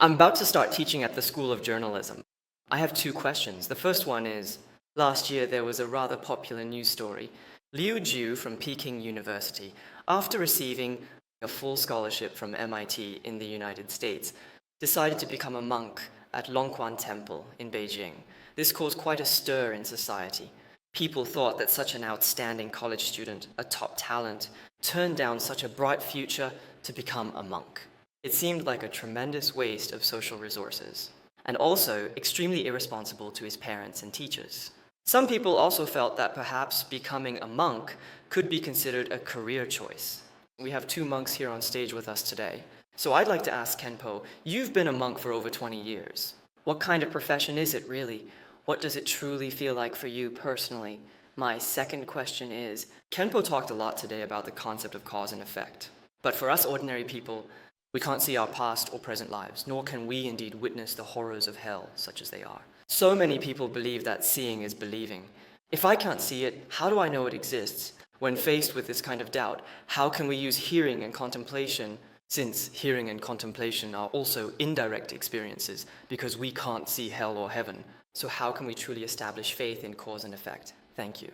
I'm about to start teaching at the School of Journalism. I have two questions. The first one is, last year there was a rather popular news story. Liu Jiu from Peking University, after receiving a full scholarship from MIT in the United States, decided to become a monk at Longquan Temple in Beijing. This caused quite a stir in society. People thought that such an outstanding college student, a top talent, turned down such a bright future to become a monk. It seemed like a tremendous waste of social resources, and also extremely irresponsible to his parents and teachers. Some people also felt that perhaps becoming a monk could be considered a career choice. We have two monks here on stage with us today. So I'd like to ask Khenpo, you've been a monk for over 20 years. What kind of profession is it really? What does it truly feel like for you personally? My second question is, Khenpo talked a lot today about the concept of cause and effect. But for us ordinary people, we can't see our past or present lives, nor can we indeed witness the horrors of hell, such as they are. So many people believe that seeing is believing. If I can't see it, how do I know it exists? When faced with this kind of doubt, how can we use hearing and contemplation, since hearing and contemplation are also indirect experiences, because we can't see hell or heaven? So how can we truly establish faith in cause and effect? Thank you.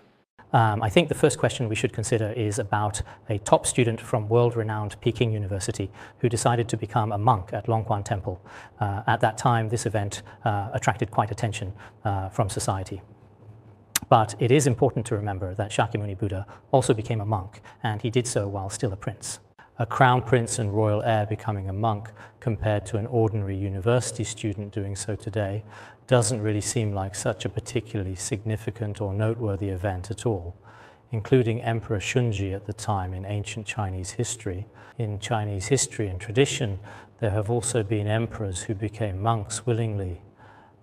I think the first question we should consider is about a top student from world-renowned Peking University who decided to become a monk at Longquan Temple. At that time, this event attracted quite attention from society. But it is important to remember that Shakyamuni Buddha also became a monk, and he did so while still a prince. A crown prince and royal heir becoming a monk compared to an ordinary university student doing so today doesn't really seem like such a particularly significant or noteworthy event at all, including Emperor Shunji at the time in ancient Chinese history. In Chinese history and tradition, there have also been emperors who became monks willingly.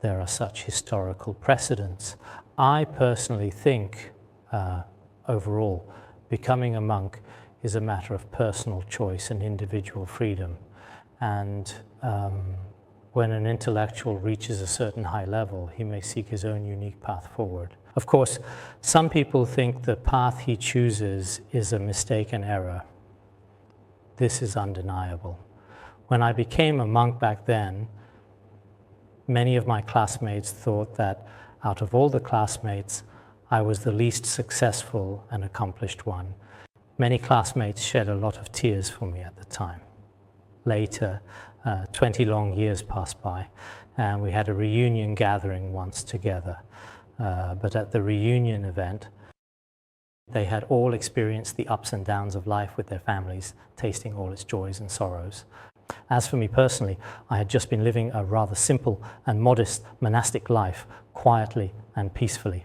There are such historical precedents. I personally think, overall, becoming a monk is a matter of personal choice and individual freedom. And when an intellectual reaches a certain high level, he may seek his own unique path forward. Of course, some people think the path he chooses is a mistake and error. This is undeniable. When I became a monk back then, many of my classmates thought that out of all the classmates, I was the least successful and accomplished one. Many classmates shed a lot of tears for me at the time. Later, 20 long years passed by, and we had a reunion gathering once together. But at the reunion event, they had all experienced the ups and downs of life with their families, tasting all its joys and sorrows. As for me personally, I had just been living a rather simple and modest monastic life, quietly and peacefully.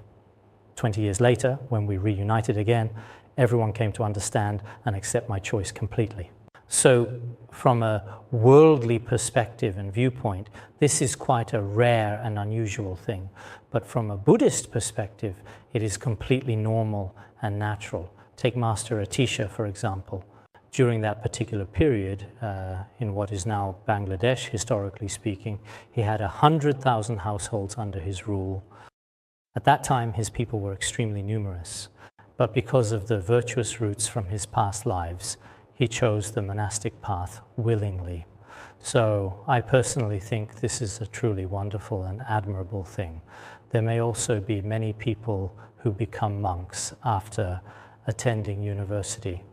20 years later, when we reunited again, everyone came to understand and accept my choice completely. So, from a worldly perspective and viewpoint, this is quite a rare and unusual thing. But from a Buddhist perspective, it is completely normal and natural. Take Master Atisha, for example. During that particular period, in what is now Bangladesh, historically speaking, he had 100,000 households under his rule. At that time, his people were extremely numerous. But because of the virtuous roots from his past lives, he chose the monastic path willingly. So I personally think this is a truly wonderful and admirable thing. There may also be many people who become monks after attending university.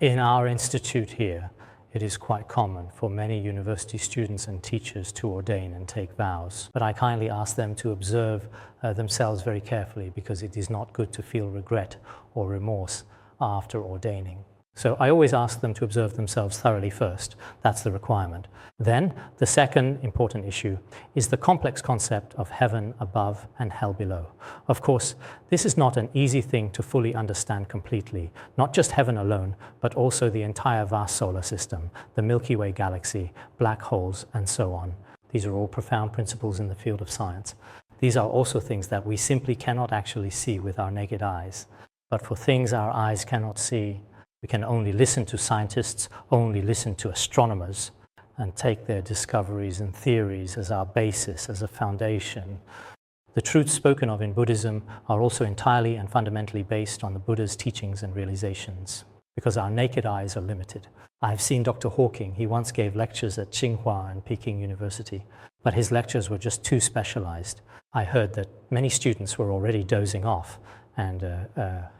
In our institute here, it is quite common for many university students and teachers to ordain and take vows. But I kindly ask them to observe themselves very carefully, because it is not good to feel regret or remorse after ordaining. So I always ask them to observe themselves thoroughly first. That's the requirement. Then, the second important issue is the complex concept of heaven above and hell below. Of course, this is not an easy thing to fully understand completely, not just heaven alone, but also the entire vast solar system, the Milky Way galaxy, black holes, and so on. These are all profound principles in the field of science. These are also things that we simply cannot actually see with our naked eyes. But for things our eyes cannot see, we can only listen to scientists, only listen to astronomers, and take their discoveries and theories as our basis, as a foundation. The truths spoken of in Buddhism are also entirely and fundamentally based on the Buddha's teachings and realizations. because our naked eyes are limited. I've seen Dr. Hawking. He once gave lectures at Tsinghua and Peking University, but his lectures were just too specialized. I heard that many students were already dozing off, and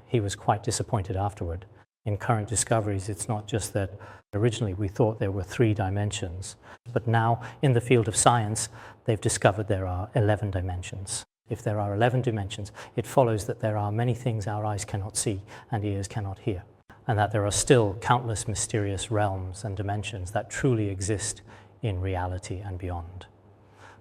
he was quite disappointed afterward. In current discoveries, it's not just that originally we thought there were 3 dimensions, but now in the field of science, they've discovered there are 11 dimensions. If there are 11 dimensions, it follows that there are many things our eyes cannot see and ears cannot hear, and that there are still countless mysterious realms and dimensions that truly exist in reality and beyond.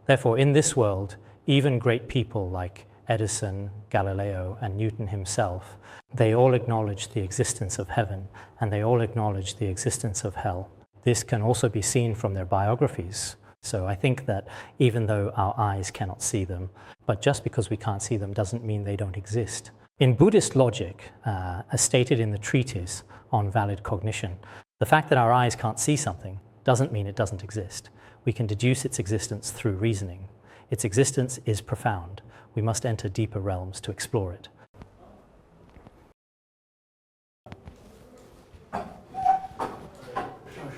Therefore, in this world, even great people like Edison, Galileo, and Newton himself, they all acknowledge the existence of heaven, and they all acknowledge the existence of hell. This can also be seen from their biographies. So I think that even though our eyes cannot see them, but just because we can't see them doesn't mean they don't exist. In Buddhist logic, as stated in the treatise on valid cognition, the fact that our eyes can't see something doesn't mean it doesn't exist. We can deduce its existence through reasoning. Its existence is profound. We must enter deeper realms to explore it.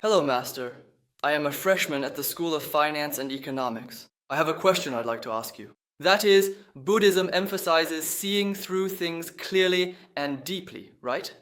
Hello, Master. I am a freshman at the School of Finance and Economics. I have a question I'd like to ask you. That is, Buddhism emphasizes seeing through things clearly and deeply, right?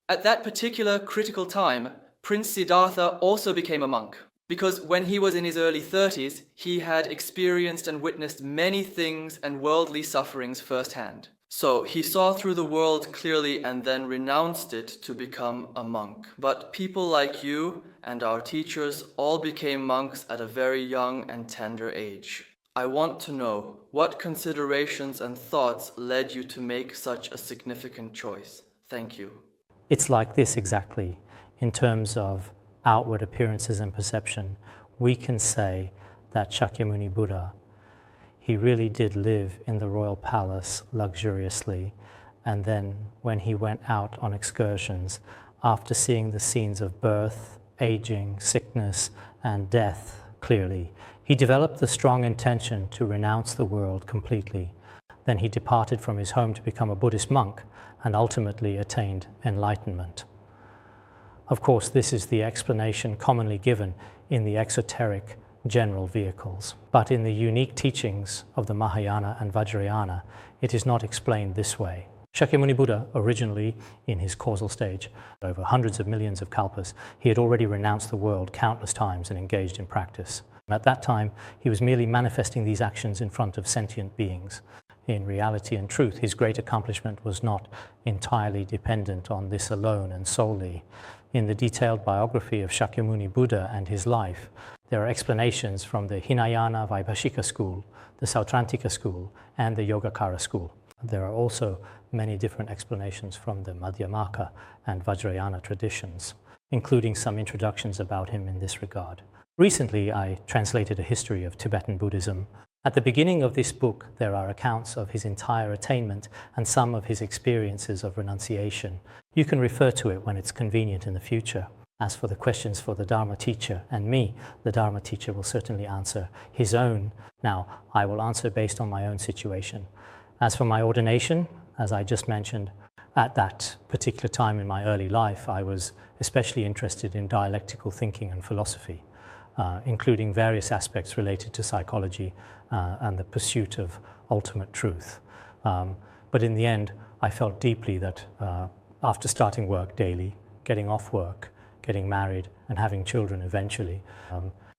At that particular critical time, Prince Siddhartha also became a monk, because when he was in his early 30s, he had experienced and witnessed many things and worldly sufferings firsthand. So he saw through the world clearly and then renounced it to become a monk. But people like you and our teachers all became monks at a very young and tender age. I want to know what considerations and thoughts led you to make such a significant choice. Thank you. It's like this exactly. In terms of outward appearances and perception, we can say that Shakyamuni Buddha, he really did live in the royal palace luxuriously, and then when he went out on excursions, after seeing the scenes of birth, aging, sickness, and death clearly, he developed the strong intention to renounce the world completely. Then he departed from his home to become a Buddhist monk and ultimately attained enlightenment. Of course, this is the explanation commonly given in the exoteric general vehicles. But in the unique teachings of the Mahayana and Vajrayana, it is not explained this way. Shakyamuni Buddha, originally in his causal stage, over hundreds of millions of kalpas, he had already renounced the world countless times and engaged in practice. At that time, he was merely manifesting these actions in front of sentient beings. In reality and truth, his great accomplishment was not entirely dependent on this alone and solely. In the detailed biography of Shakyamuni Buddha and his life, there are explanations from the Hinayana Vaibhashika school, the Sautrantika school, and the Yogacara school. There are also many different explanations from the Madhyamaka and Vajrayana traditions, including some introductions about him in this regard. Recently, I translated a history of Tibetan Buddhism. At the beginning of this book, there are accounts of his entire attainment and some of his experiences of renunciation. You can refer to it when it's convenient in the future. As for the questions for the Dharma teacher and me, the Dharma teacher will certainly answer his own. Now, I will answer based on my own situation. As for my ordination, as I just mentioned, at that particular time in my early life, I was especially interested in dialectical thinking and philosophy, including various aspects related to psychology and the pursuit of ultimate truth. But in the end, I felt deeply that after starting work daily, getting off work, getting married, and having children eventually.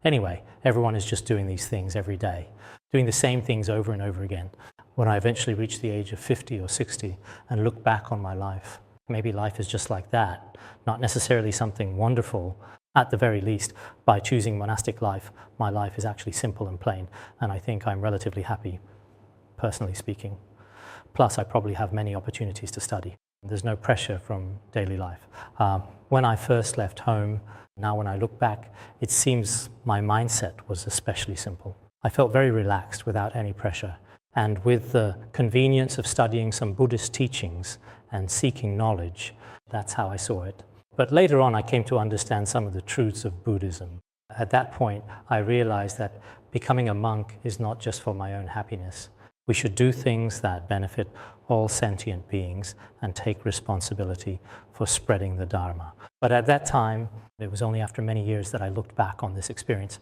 Anyway, everyone is just doing these things every day, doing the same things over and over again. When I eventually reach the age of 50 or 60 and look back on my life, maybe life is just like that, not necessarily something wonderful. At the very least, by choosing monastic life, my life is actually simple and plain, and I think I'm relatively happy, personally speaking. Plus, I probably have many opportunities to study. There's no pressure from daily life. When I first left home, now when I look back, it seems my mindset was especially simple. I felt very relaxed without any pressure, and with the convenience of studying some Buddhist teachings and seeking knowledge, that's how I saw it. But later on, I came to understand some of the truths of Buddhism. At that point, I realized that becoming a monk is not just for my own happiness. We should do things that benefit all sentient beings and take responsibility for spreading the Dharma. But at that time, it was only after many years that I looked back on this experience.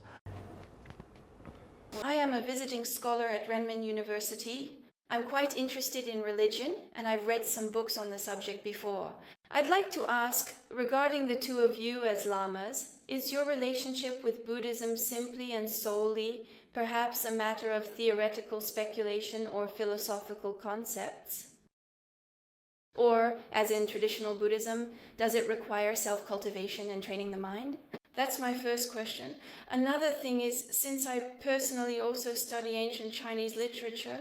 I am a visiting scholar at Renmin University. I'm quite interested in religion, and I've read some books on the subject before. I'd like to ask, regarding the two of you as lamas, is your relationship with Buddhism simply and solely perhaps a matter of theoretical speculation or philosophical concepts? Or, as in traditional Buddhism, does it require self-cultivation and training the mind? That's my first question. Another thing is, since I personally also study ancient Chinese literature,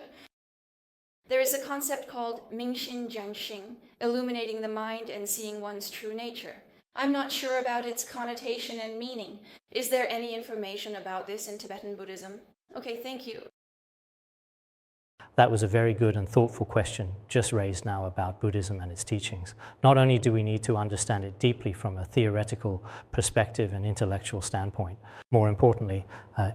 there is a concept called Mingxin Jiangxing, illuminating the mind and seeing one's true nature. I'm not sure about its connotation and meaning. Is there any information about this in Tibetan Buddhism? Okay, thank you. That was a very good and thoughtful question just raised now about Buddhism and its teachings. Not only do we need to understand it deeply from a theoretical perspective and intellectual standpoint, more importantly,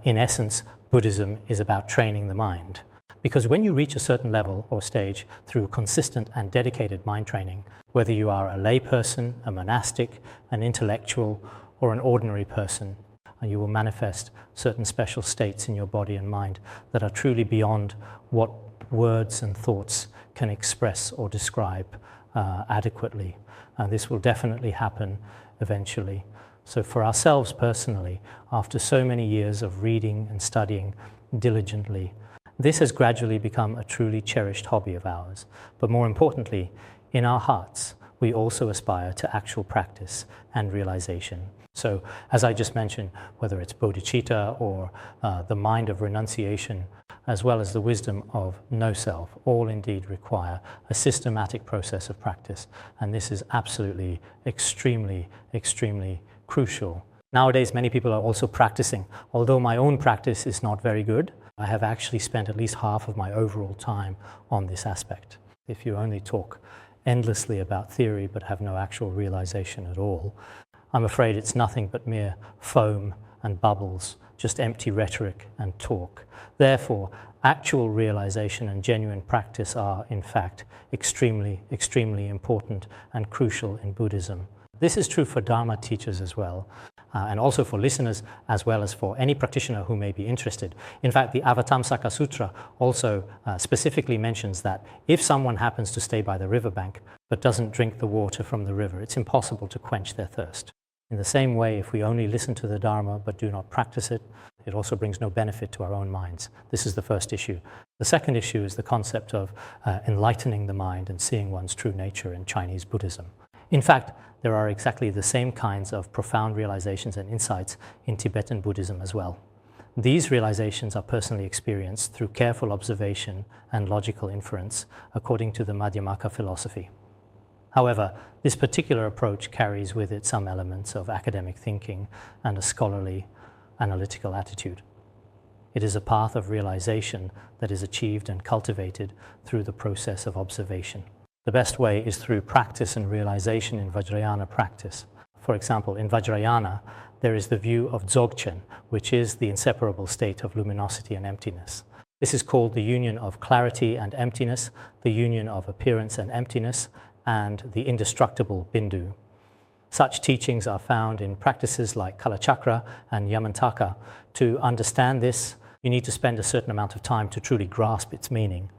in essence, Buddhism is about training the mind. Because when you reach a certain level or stage through consistent and dedicated mind training, whether you are a lay person, a monastic, an intellectual, or an ordinary person, you will manifest certain special states in your body and mind that are truly beyond what words and thoughts can express or describe adequately. And this will definitely happen eventually. So for ourselves personally, after so many years of reading and studying diligently, this has gradually become a truly cherished hobby of ours. But more importantly, in our hearts, we also aspire to actual practice and realization. So, as I just mentioned, whether it's bodhicitta or the mind of renunciation, as well as the wisdom of no self, all indeed require a systematic process of practice. And this is absolutely extremely, extremely crucial. Nowadays, many people are also practicing. Although my own practice is not very good, I have actually spent at least half of my overall time on this aspect. If you only talk endlessly about theory but have no actual realization at all, I'm afraid it's nothing but mere foam and bubbles, just empty rhetoric and talk. Therefore, actual realization and genuine practice are, in fact, extremely, extremely important and crucial in Buddhism. This is true for Dharma teachers as well, and also for listeners, as well as for any practitioner who may be interested. In fact, the Avatamsaka Sutra also specifically mentions that if someone happens to stay by the riverbank but doesn't drink the water from the river, it's impossible to quench their thirst. In the same way, if we only listen to the Dharma but do not practice it, it also brings no benefit to our own minds. This is the first issue. The second issue is the concept of enlightening the mind and seeing one's true nature in Chinese Buddhism. In fact, there are exactly the same kinds of profound realizations and insights in Tibetan Buddhism as well. These realizations are personally experienced through careful observation and logical inference, according to the Madhyamaka philosophy. However, this particular approach carries with it some elements of academic thinking and a scholarly, analytical attitude. It is a path of realization that is achieved and cultivated through the process of observation. The best way is through practice and realization in Vajrayana practice. For example, in Vajrayana, there is the view of Dzogchen, which is the inseparable state of luminosity and emptiness. This is called the union of clarity and emptiness, the union of appearance and emptiness, and the indestructible Bindu. Such teachings are found in practices like Kalachakra and Yamantaka. To understand this, you need to spend a certain amount of time to truly grasp its meaning.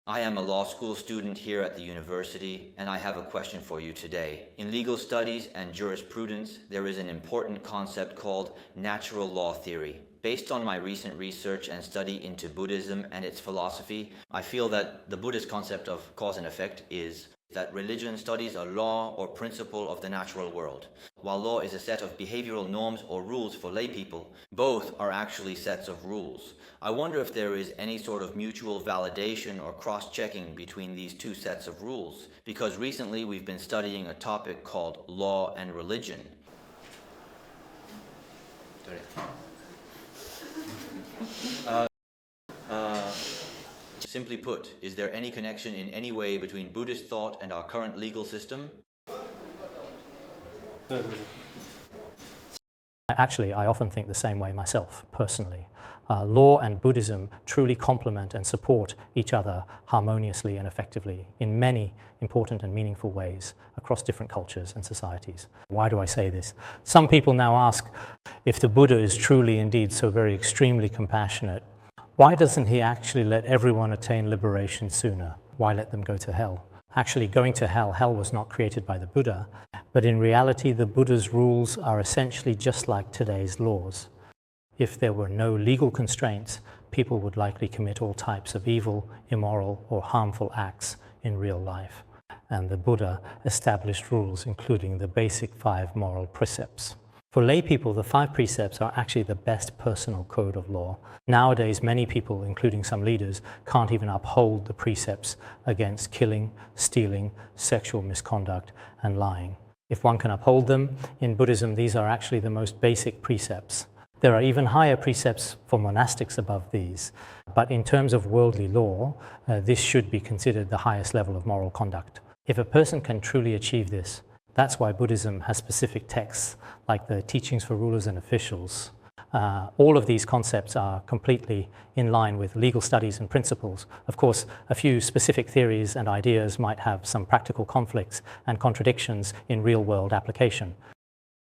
I am a law school student here at the university, and I have a question for you today. In legal studies and jurisprudence, there is an important concept called natural law theory. Based on my recent research and study into Buddhism and its philosophy, I feel that the Buddhist concept of cause and effect is that religion studies a law or principle of the natural world. While law is a set of behavioral norms or rules for lay people, both are actually sets of rules. I wonder if there is any sort of mutual validation or cross-checking between these two sets of rules, because recently we've been studying a topic called law and religion. Simply put, is there any connection in any way between Buddhist thought and our current legal system? Actually, I often think the same way myself, personally. Law and Buddhism truly complement and support each other harmoniously and effectively in many important and meaningful ways across different cultures and societies. Why do I say this? Some people now ask, if the Buddha is truly indeed so very extremely compassionate, why doesn't he actually let everyone attain liberation sooner? Why let them go to hell? Actually, going to hell was not created by the Buddha, but in reality, the Buddha's rules are essentially just like today's laws. If there were no legal constraints, people would likely commit all types of evil, immoral, or harmful acts in real life. And the Buddha established rules, including the basic 5 moral precepts. For lay people, the 5 precepts are actually the best personal code of law. Nowadays, many people, including some leaders, can't even uphold the precepts against killing, stealing, sexual misconduct, and lying. If one can uphold them, in Buddhism, these are actually the most basic precepts. There are even higher precepts for monastics above these, but in terms of worldly law, this should be considered the highest level of moral conduct. If a person can truly achieve this, that's why Buddhism has specific texts like the Teachings for Rulers and Officials. All of these concepts are completely in line with legal studies and principles. Of course, a few specific theories and ideas might have some practical conflicts and contradictions in real-world application.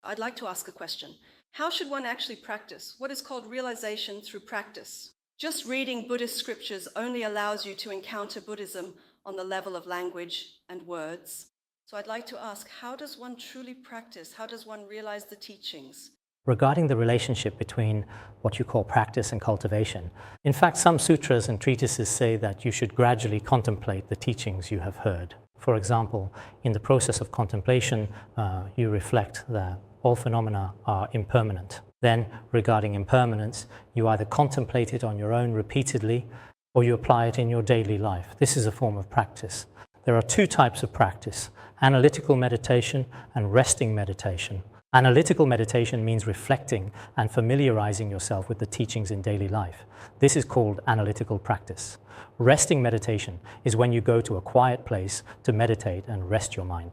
I'd like to ask a question. How should one actually practice what is called realization through practice? Just reading Buddhist scriptures only allows you to encounter Buddhism on the level of language and words. So I'd like to ask, how does one truly practice? How does one realize the teachings? Regarding the relationship between what you call practice and cultivation, in fact, some sutras and treatises say that you should gradually contemplate the teachings you have heard. For example, in the process of contemplation, you reflect that all phenomena are impermanent. Then, regarding impermanence, you either contemplate it on your own repeatedly or you apply it in your daily life. This is a form of practice. There are 2 types of practice: analytical meditation and resting meditation. Analytical meditation means reflecting and familiarizing yourself with the teachings in daily life. This is called analytical practice. Resting meditation is when you go to a quiet place to meditate and rest your mind.